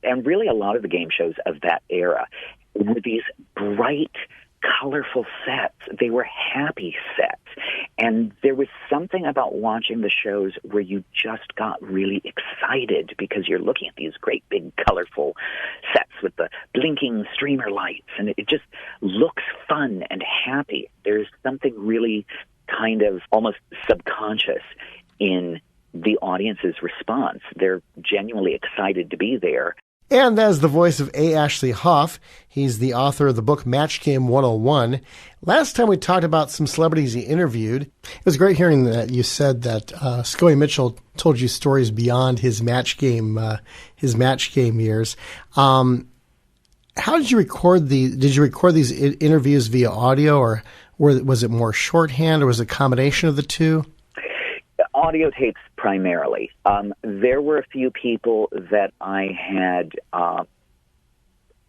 and really a lot of the game shows of that era were these bright, colorful sets. They were happy sets. And there was something about watching the shows where you just got really excited because you're looking at these great big colorful sets with the blinking streamer lights, and it just looks fun and happy. There's something really kind of almost subconscious in the audience's response. They're genuinely excited to be there. And that is the voice of A. Ashley Hoff. He's the author of the book Match Game 101. Last time we talked about some celebrities he interviewed. It was great hearing that you said that Scoey Mitchell told you stories beyond his match game years. How did you record Did you record these interviews via audio, or was it more shorthand, or was it a combination of the two? Audio tapes primarily. There were a few people that I had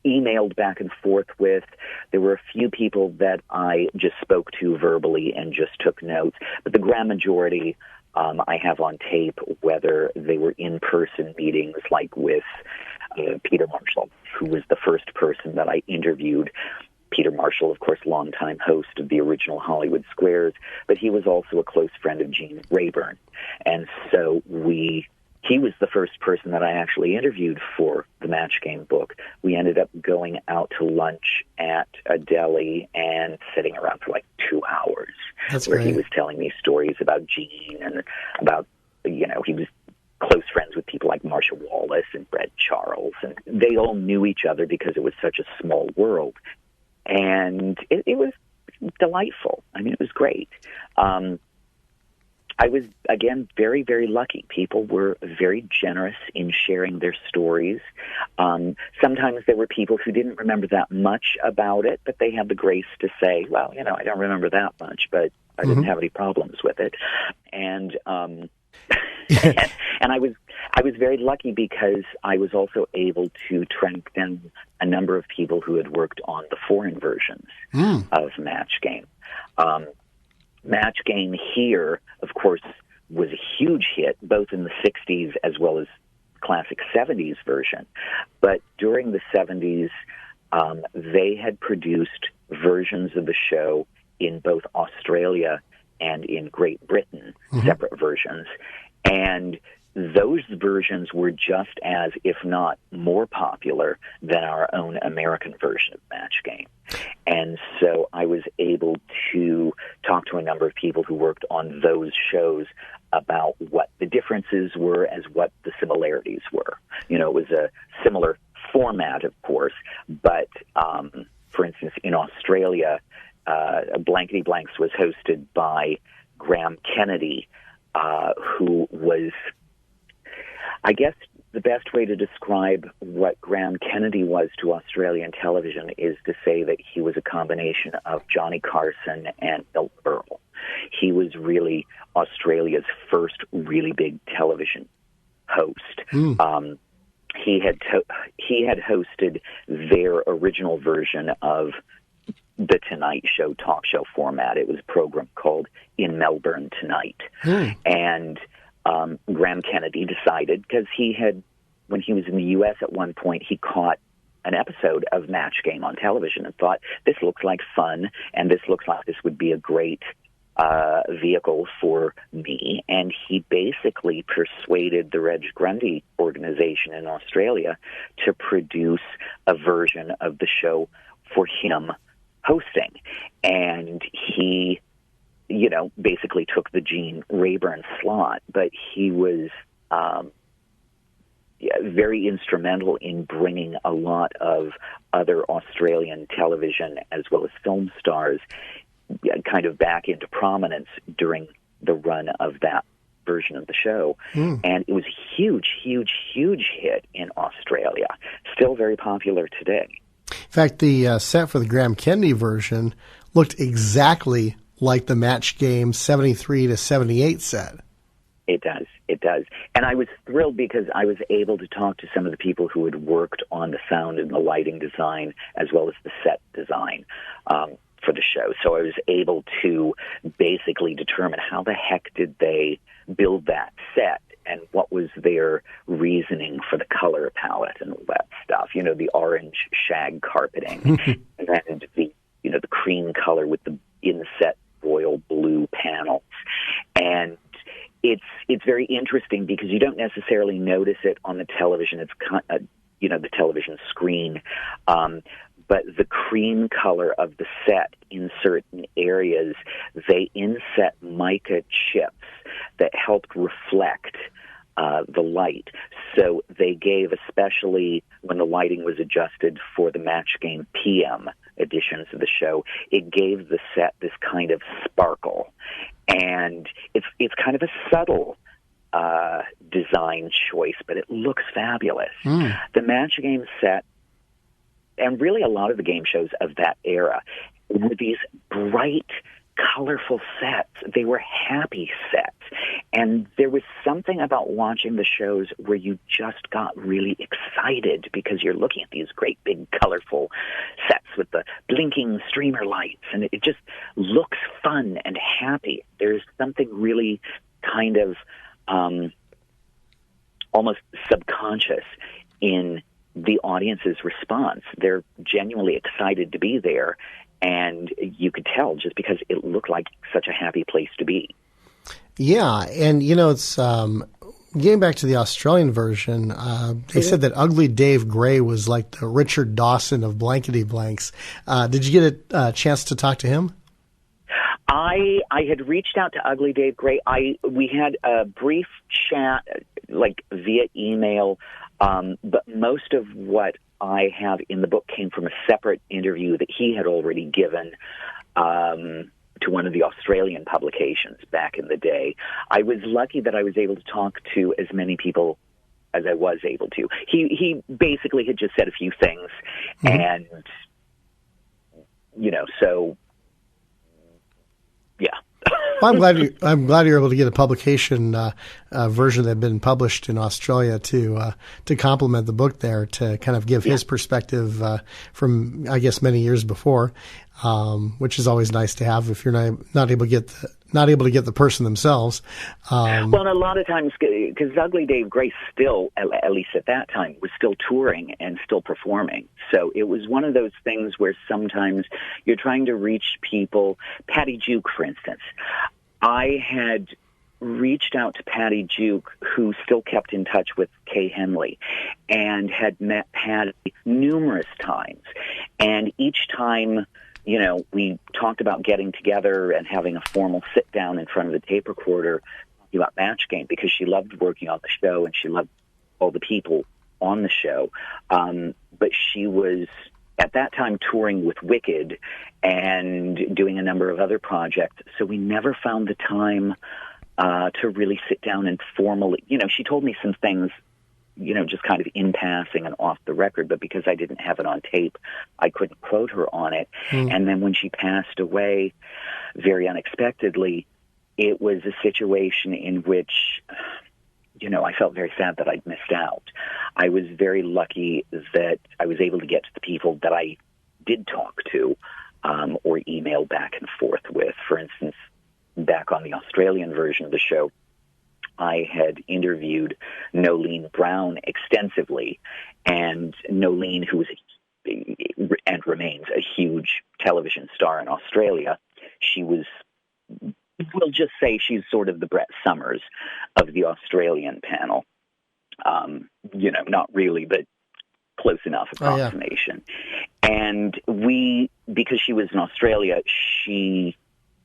emailed back and forth with. There were a few people that I just spoke to verbally and just took notes. But the grand majority I have on tape, whether they were in-person meetings like with Peter Marshall, who was the first person that I interviewed. Peter Marshall, of course, longtime host of the original Hollywood Squares, but he was also a close friend of Gene Rayburn. And so he was the first person that I actually interviewed for the Match Game book. We ended up going out to lunch at a deli and sitting around for like 2 hours. That's where great. He was telling me stories about Gene and about, he was close friends with people like Marsha Wallace and Brett Charles, and they all knew each other because it was such a small world. And it was delightful. I mean, it was great. I was, again, very, very lucky. People were very generous in sharing their stories. Sometimes there were people who didn't remember that much about it, but they had the grace to say, well, I don't remember that much, but I didn't have any problems with it. And and I was very lucky because I was also able to track down a number of people who had worked on the foreign versions of Match Game. Match Game here, of course, was a huge hit, both in the 60s as well as classic 70s version. But during the 70s, they had produced versions of the show in both Australia and in Great Britain, separate versions. And those versions were just as, if not more popular than our own American version of Match Game. And so I was able to talk to a number of people who worked on those shows about what the differences were as what the similarities were. It was a similar format, of course, but for instance, in Australia, Blankety Blanks was hosted by Graham Kennedy, who was, I guess the best way to describe what Graham Kennedy was to Australian television is to say that he was a combination of Johnny Carson and Bill Earl. He was really Australia's first really big television host. He had hosted their original version of the Tonight Show talk show format. It was a program called In Melbourne Tonight. And Graham Kennedy decided, because when he was in the U.S. at one point, he caught an episode of Match Game on television and thought, this looks like fun, and this looks like this would be a great vehicle for me. And he basically persuaded the Reg Grundy organization in Australia to produce a version of the show for him hosting. And he basically took the Gene Rayburn slot, but he was very instrumental in bringing a lot of other Australian television as well as film stars kind of back into prominence during the run of that version of the show. And it was a huge, huge, huge hit in Australia. Still very popular today. In fact, the set for the Graham Kennedy version looked exactly like the Match Game 73 to 78 set. It does. It does. And I was thrilled because I was able to talk to some of the people who had worked on the sound and the lighting design as well as the set design for the show. So I was able to basically determine how the heck did they build that set and what was their reasoning for the color palette and all that the orange shag carpeting and the cream color with the inset royal blue panels. And it's very interesting because you don't necessarily notice it on the television. It's the television screen, but the cream color of the set in certain areas, they inset mica chips that helped reflect the light. So they gave, especially when the lighting was adjusted for the Match Game PM editions of the show, it gave the set this kind of sparkle. And it's kind of a subtle design choice, but it looks fabulous. The Match Game set, and really a lot of the game shows of that era, were these bright, colorful sets. They were happy sets. And there was something about watching the shows where you just got really excited because you're looking at these great big colorful sets with the blinking streamer lights, and it just looks fun and happy. There's something really kind of almost subconscious in the audience's response. They're genuinely excited to be there, and you could tell just because it looked like such a happy place to be. Yeah, and it's getting back to the Australian version, they said that Ugly Dave Gray was like the Richard Dawson of Blankety Blanks. Did you get a chance to talk to him? I had reached out to Ugly Dave Gray. We had a brief chat, like via email, but most of what I have in the book came from a separate interview that he had already given to one of the Australian publications back in the day. I was lucky that I was able to talk to as many people as I was able to. He basically had just said a few things, and so yeah. Well, I'm glad you're able to get a publication version that had been published in Australia to complement the book there, to kind of give his perspective from, I guess, many years before, which is always nice to have if you're not able to get the person themselves. Well, a lot of times, because Ugly Dave Gray still, at least at that time, was still touring and still performing. So it was one of those things where sometimes you're trying to reach people. Patty Duke, for instance. I had reached out to Patty Duke, who still kept in touch with Kay Henley, and had met Patty numerous times. And each time, we talked about getting together and having a formal sit-down in front of the tape recorder about Match Game, because she loved working on the show and she loved all the people on the show. But she was, at that time, touring with Wicked and doing a number of other projects, so we never found the time to really sit down and formally, she told me some things, just kind of in passing and off the record, but because I didn't have it on tape, I couldn't quote her on it. And then when she passed away very unexpectedly, it was a situation in which, I felt very sad that I'd missed out. I was very lucky that I was able to get to the people that I did talk to or email back and forth with. For instance, back on the Australian version of the show, I had interviewed Nolene Brown extensively, and Nolene, who was and remains a huge television star in Australia, she was, we'll just say she's sort of the Brett Summers of the Australian panel. Not really, but close enough approximation. And because she was in Australia, she,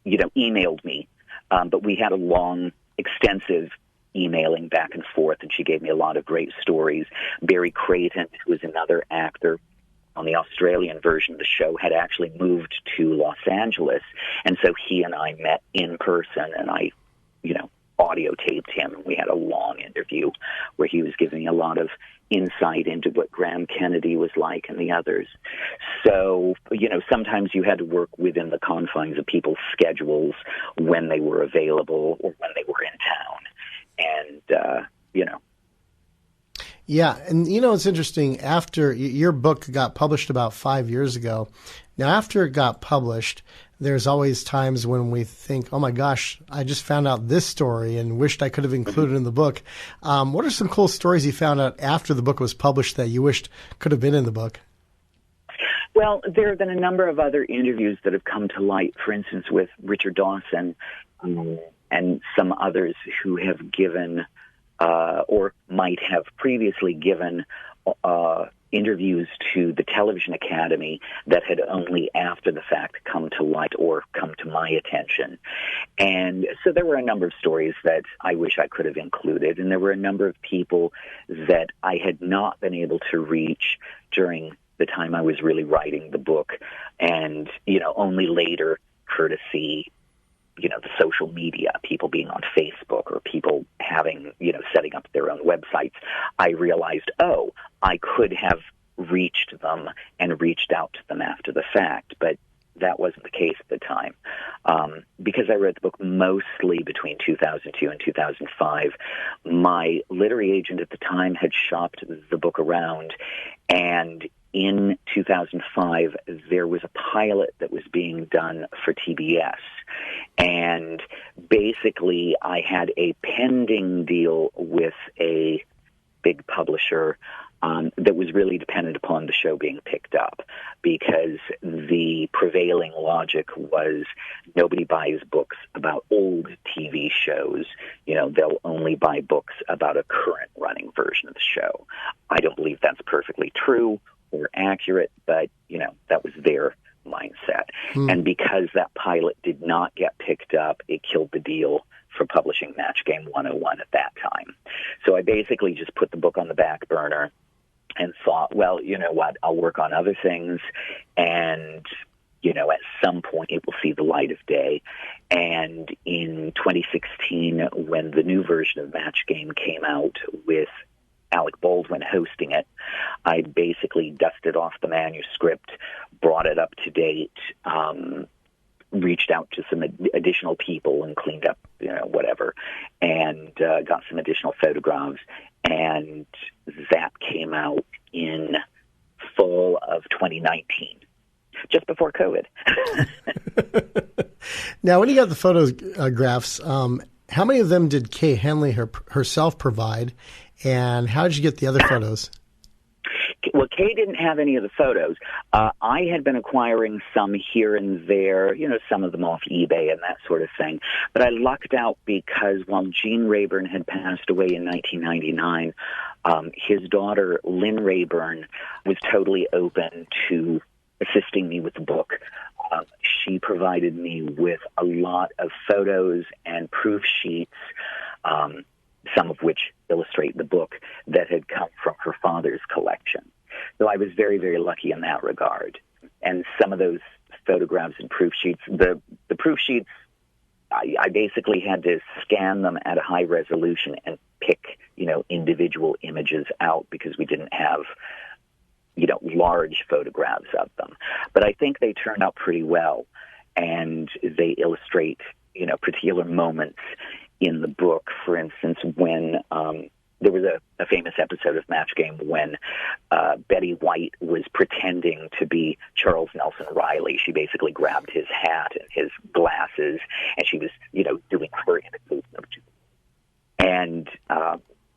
emailed me, but we had a long, extensive emailing back and forth, and she gave me a lot of great stories. Barry Creighton, who was another actor on the Australian version of the show, had actually moved to Los Angeles, and so he and I met in person, and I, audio taped him, and we had a long interview where he was giving me a lot of insight into what Graham Kennedy was like and the others. So, sometimes you had to work within the confines of people's schedules when they were available or when they were in town. And, Yeah, and it's interesting. After your book got published about 5 years ago, now after it got published, there's always times when we think, oh my gosh, I just found out this story and wished I could have included in the book. What are some cool stories you found out after the book was published that you wished could have been in the book? Well, there have been a number of other interviews that have come to light, for instance, with Richard Dawson and some others who have given or might have previously given interviews to the Television Academy that had only after the fact come to light or come to my attention. And so there were a number of stories that I wish I could have included, and there were a number of people that I had not been able to reach during the time I was really writing the book, and, only later, courtesy the social media, people being on Facebook or people having, setting up their own websites, I realized, I could have reached them and reached out to them after the fact, but that wasn't the case at the time. Because I wrote the book mostly between 2002 and 2005, my literary agent at the time had shopped the book around, and in 2005, there was a pilot that was being done for TBS. And basically, I had a pending deal with a big publisher that was really dependent upon the show being picked up, because the prevailing logic was nobody buys books about old TV shows. They'll only buy books about a current running version of the show. I don't believe that's perfectly true or accurate, but, that was their mindset. And because that pilot did not get picked up, it killed the deal for publishing Match Game 101 at that time. So I basically just put the book on the back burner and thought, well, you know what, I'll work on other things, and, at some point it will see the light of day. And in 2016, when the new version of Match Game came out with Alec Baldwin hosting it, I basically dusted off the manuscript, brought it up to date, reached out to some additional people and cleaned up, whatever, and got some additional photographs, and that came out in fall of 2019, just before COVID. Now, when you got the photographs, how many of them did Kay Henley herself provide, and how did you get the other photos? Well, Kay didn't have any of the photos. I had been acquiring some here and there, some of them off eBay and that sort of thing. But I lucked out because while Gene Rayburn had passed away in 1999, his daughter, Lynn Rayburn, was totally open to assisting me with the book. She provided me with a lot of photos and proof sheets, some of which illustrate the book, that had come from her father's collection. So I was very, very lucky in that regard. And some of those photographs and proof sheets, the proof sheets, I basically had to scan them at a high resolution and pick, individual images out, because we didn't have, large photographs of them. But I think they turned out pretty well, and they illustrate, particular moments in the book. For instance, when there was a famous episode of Match Game when Betty White was pretending to be Charles Nelson Riley. She basically grabbed his hat and his glasses, and she was, doing her imitation of Julie. And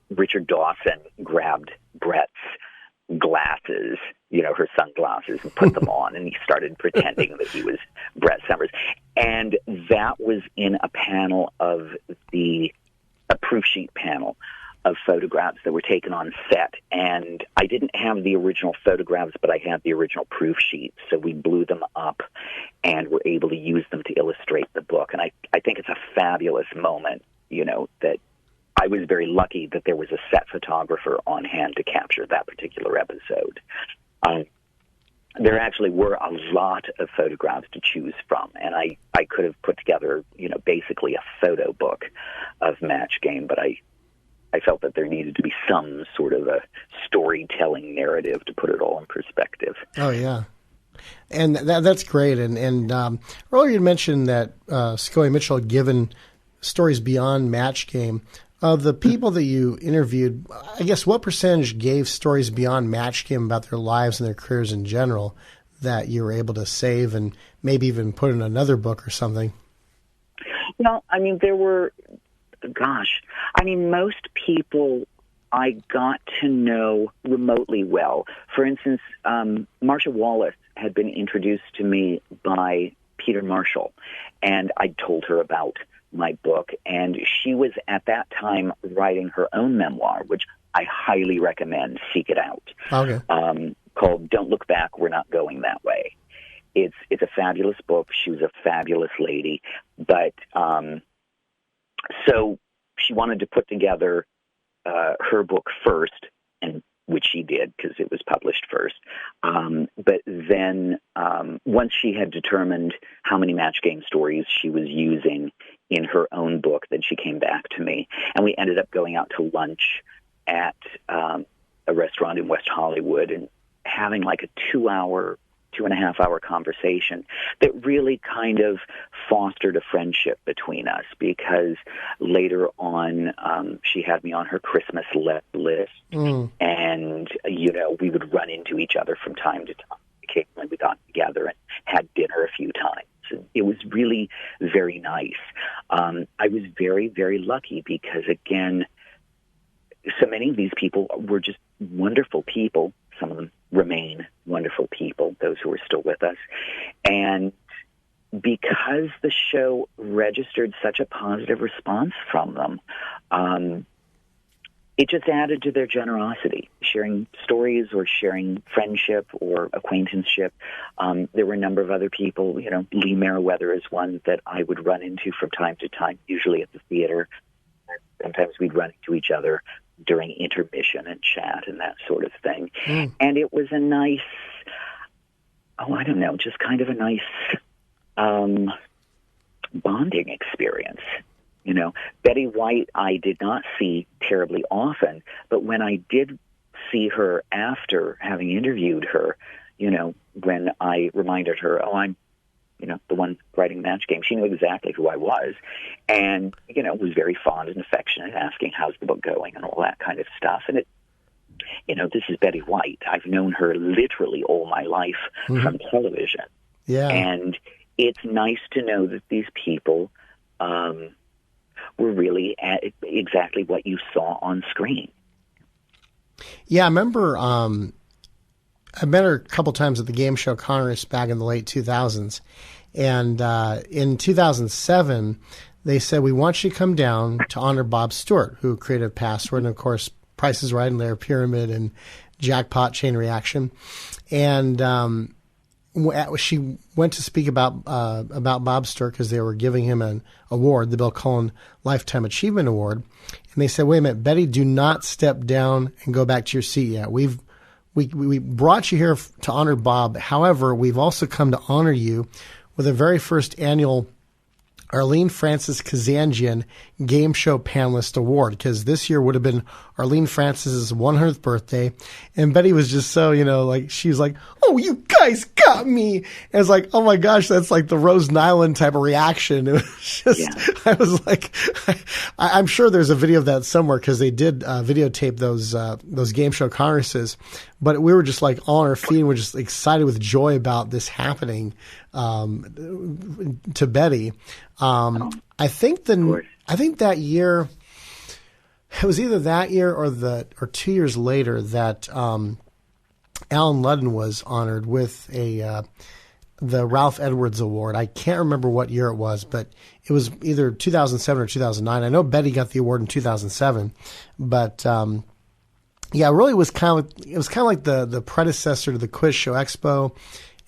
Richard Dawson grabbed Brett's glasses, her sunglasses, and put them on, and he started pretending that he was Brett Summers. And that was in a panel of a proof sheet panel of photographs that were taken on set. And I didn't have the original photographs, but I had the original proof sheets. So we blew them up and were able to use them to illustrate the book. And I think it's a fabulous moment, that I was very lucky that there was a set photographer on hand to capture that particular episode. There actually were a lot of photographs to choose from, and I could have put together, basically a photo book of Match Game, but I felt that there needed to be some sort of a storytelling narrative to put it all in perspective. Oh, yeah. And that's great. And earlier you mentioned that Scoey Mitchell had given stories beyond Match Game. Of the people that you interviewed, I guess what percentage gave stories beyond Match Game about their lives and their careers in general that you were able to save and maybe even put in another book or something? Well, I mean, most people I got to know remotely well. For instance, Marsha Wallace had been introduced to me by Peter Marshall, and I told her about my book, and she was at that time writing her own memoir, which I highly recommend. Seek it out. Okay. Called "Don't Look Back, We're Not Going That Way." It's a fabulous book. She was a fabulous lady, but so she wanted to put together her book first, and which she did because it was published first. But then once she had determined how many Match Game stories she was using in her own book, then she came back to me, and we ended up going out to lunch at a restaurant in West Hollywood and having like a 2.5 hour conversation that really kind of fostered a friendship between us, because later on she had me on her Christmas list, and we would run into each other from time to time. Occasionally we got together and had dinner a few times. And it was really very nice. I was very, very lucky because, again, so many of these people were just wonderful people. Some of them remain wonderful people, those who are still with us. And because the show registered such a positive response from them, it just added to their generosity, sharing stories or sharing friendship or acquaintanceship. There were a number of other people, Lee Meriwether is one that I would run into from time to time, usually at the theater. Sometimes we'd run into each other during intermission and chat and that sort of thing. And it was a nice, just kind of a nice bonding experience. Betty White I did not see terribly often, but when I did see her after having interviewed her, when I reminded her, I'm the one writing Match Game, she knew exactly who I was, and, was very fond and affectionate, asking how's the book going and all that kind of stuff. And this is Betty White. I've known her literally all my life from television. Yeah. And it's nice to know that these people were really at exactly what you saw on screen. Yeah, I remember I met her a couple times at the game show Congress back in the late 2000s. And in 2007, they said, we want you to come down to honor Bob Stewart, who created Password, and, of course, Price is Right and Layer Pyramid and Jackpot Chain Reaction. And she went to speak about Bob Stewart because they were giving him an award, the Bill Cullen Lifetime Achievement Award. And they said, wait a minute, Betty, do not step down and go back to your seat yet. We brought you here to honor Bob. However, we've also come to honor you with the very first annual Arlene Francis Kazanjian Game Show Panelist Award, because this year would have been Arlene Francis's 100th birthday. And Betty was just so, she was like, oh, you guys got me. And it's like, oh my gosh, that's like the Rose Nyland type of reaction. It was just, I was like, I'm sure there's a video of that somewhere because they did videotape those game show congresses. But we were just like on our feet and we're just excited with joy about this happening to Betty. I think that year, it was either that year or 2 years later that Alan Ludden was honored with the Ralph Edwards Award. I can't remember what year it was, but it was either 2007 or 2009. I know Betty got the award in 2007, but it really was kind of like the predecessor to the Quiz Show Expo,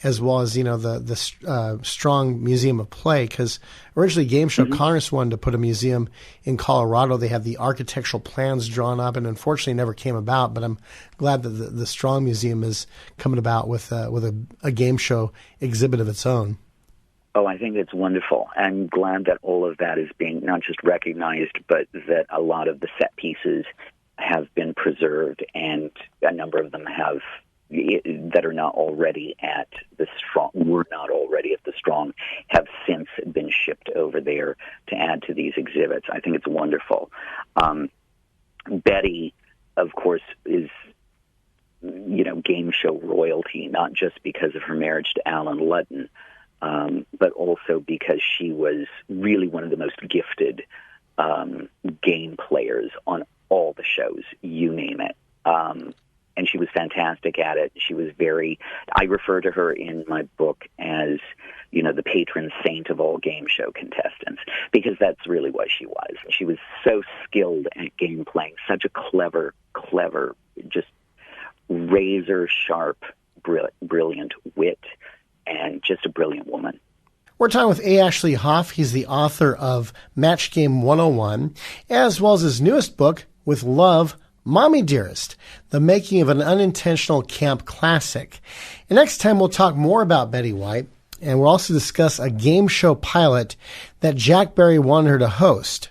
as well as, the Strong Museum of Play, because originally Game Show Congress wanted to put a museum in Colorado. They had the architectural plans drawn up, and unfortunately never came about. But I'm glad that the Strong Museum is coming about with a game show exhibit of its own. Oh, I think it's wonderful. I'm glad that all of that is being not just recognized, but that a lot of the set pieces have been preserved, and a number of them have that are not already at the Strong, were not already at the Strong, have since been shipped over there to add to these exhibits. I think it's wonderful. Betty, of course, is, game show royalty, not just because of her marriage to Alan Ludden, but also because she was really one of the most gifted game players on all the shows, you name it. And she was fantastic at it. She was I refer to her in my book as, the patron saint of all game show contestants, because that's really what she was. She was so skilled at game playing, such a clever, just razor-sharp, brilliant wit, and just a brilliant woman. We're talking with A. Ashley Hoff. He's the author of Match Game 101, as well as his newest book, With Love, Mommy Dearest, the making of an unintentional camp classic. And next time we'll talk more about Betty White, and we'll also discuss a game show pilot that Jack Barry wanted her to host.